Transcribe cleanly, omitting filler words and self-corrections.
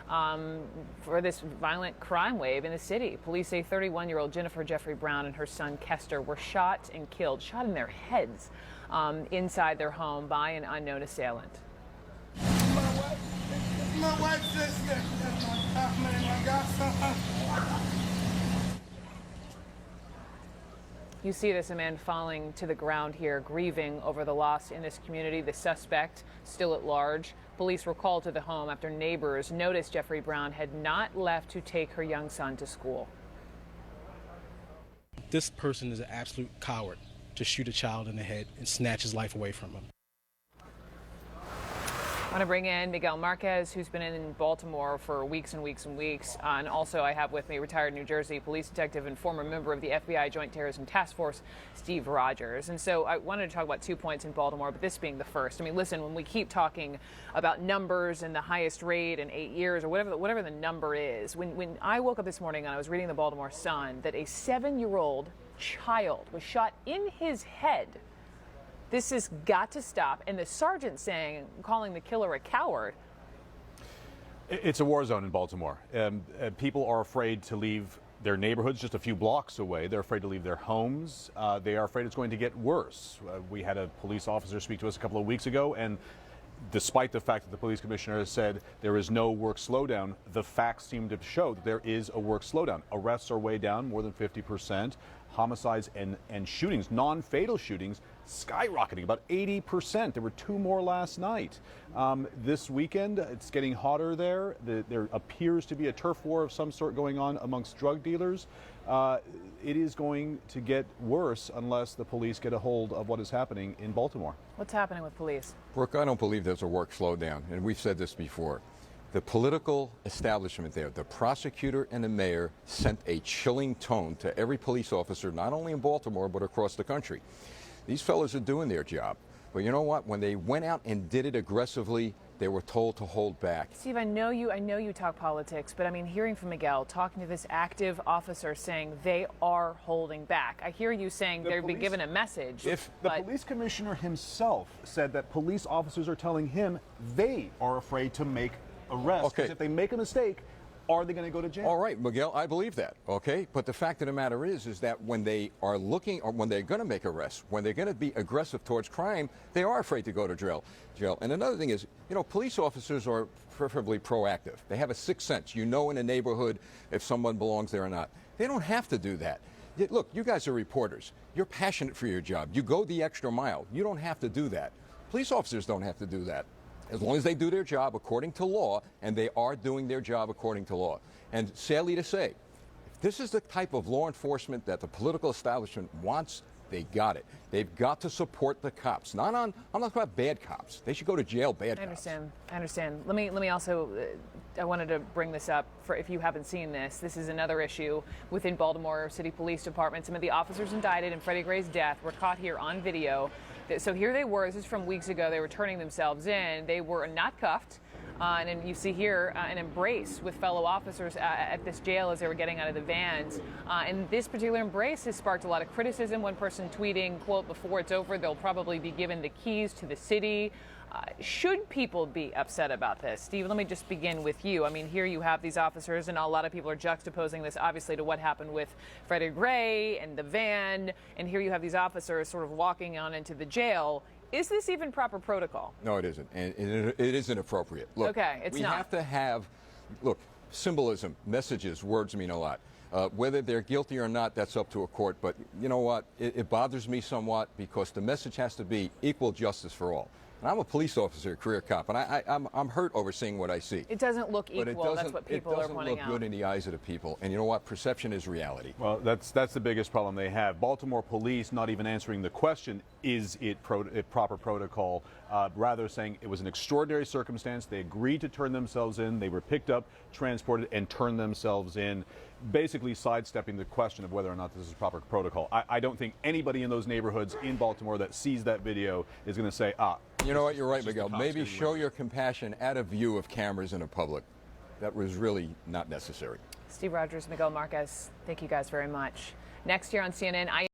for this violent crime wave in the city. Police say 31-year-old Jennifer Jeffrey Brown and her son Kester were shot and killed, shot in their heads inside their home by an unknown assailant. My wife's sister. My godson. You see this, a man falling to the ground here, grieving over the loss in this community. The suspect still at large. Police were called to the home after neighbors noticed Jeffrey Brown had not left to take her young son to school. This person is an absolute coward to shoot a child in the head and snatch his life away from him. I want to bring in Miguel Marquez, who's been in Baltimore for weeks and weeks and weeks. And also I have with me retired New Jersey police detective and former member of the FBI Joint Terrorism Task Force, Steve Rogers. And so I wanted to talk about 2 points in Baltimore, but this being the first. I mean, listen, when we keep talking about numbers and the highest rate in 8 years or whatever the number is, when I woke up this morning and I was reading the Baltimore Sun that a 7-year-old child was shot in his head. This has got to stop. And the sergeant calling the killer a coward. It's a war zone in Baltimore. People are afraid to leave their neighborhoods just a few blocks away. They're afraid to leave their homes. They are afraid it's going to get worse. We had a police officer speak to us a couple of weeks ago, and despite the fact that the police commissioner has said there is no work slowdown, the facts seem to show that there is a work slowdown. Arrests are way down, more than 50%. Homicides and shootings, non-fatal shootings, skyrocketing about 80%. There were 2 more last night. This weekend, it's getting hotter there. There appears to be a turf war of some sort going on amongst drug dealers. It is going to get worse unless the police get a hold of what is happening in Baltimore. What's happening with police? Brooke, I don't believe there's a work slowdown, and we've said this before. The political establishment there, the prosecutor and the mayor, sent a chilling tone to every police officer, not only in Baltimore, but across the country. These fellas are doing their job. But you know what? When they went out and did it aggressively, they were told to hold back. Steve, I know you talk politics, but I mean, hearing from Miguel, talking to this active officer saying they are holding back. I hear you saying they've been given a message. If the police commissioner himself said that police officers are telling him they are afraid to make arrests, because if they make a mistake, are they going to go to jail? All right, Miguel, I believe that, okay? But the fact of the matter is that when they are looking, or when they're going to make arrests, when they're going to be aggressive towards crime, they are afraid to go to jail. And another thing is, you know, police officers are preferably proactive. They have a sixth sense. You know in a neighborhood if someone belongs there or not. They don't have to do that. Look, you guys are reporters. You're passionate for your job. You go the extra mile. You don't have to do that. Police officers don't have to do that. As long as they do their job according to law, and they are doing their job according to law. And sadly to say, if this is the type of law enforcement that the political establishment wants, they got it. They've got to support the cops. I'm not talking about bad cops. They should go to jail, bad cops. I understand. Let me also, I wanted to bring this up for if you haven't seen this. This is another issue within Baltimore City Police Department. Some of the officers indicted in Freddie Gray's death were caught here on video. So here they were. This is from weeks ago. They were turning themselves in. They were not cuffed. And then you see here an embrace with fellow officers at this jail as they were getting out of the vans. And this particular embrace has sparked a lot of criticism. One person tweeting, quote, "Before it's over, they'll probably be given the keys to the city." Should people be upset about this? Steve, let me just begin with you. I mean, here you have these officers, and a lot of people are juxtaposing this, obviously, to what happened with Freddie Gray and the van. And here you have these officers sort of walking on into the jail. Is this even proper protocol? No, it isn't. And it isn't appropriate. Look, okay, it's we not. have to have, look, symbolism, messages, words mean a lot. Whether they're guilty or not, that's up to a court. But you know what? It bothers me somewhat because the message has to be equal justice for all. And I'm a police officer, a career cop, and I'm hurt over seeing what I see. It doesn't look equal. That's what people are pointing out. It doesn't look good in the eyes of the people. And you know what? Perception is reality. Well, that's the biggest problem they have. Baltimore police not even answering the question, is it proper protocol? Rather saying it was an extraordinary circumstance. They agreed to turn themselves in. They were picked up, transported, and turned themselves in, basically sidestepping the question of whether or not this is proper protocol. I don't think anybody in those neighborhoods in Baltimore that sees that video is going to say, you know what, you're right, Miguel. Maybe show your compassion at a view of cameras in a public. That was really not necessary. Steve Rogers, Miguel Marquez, thank you guys very much. Next year on CNN,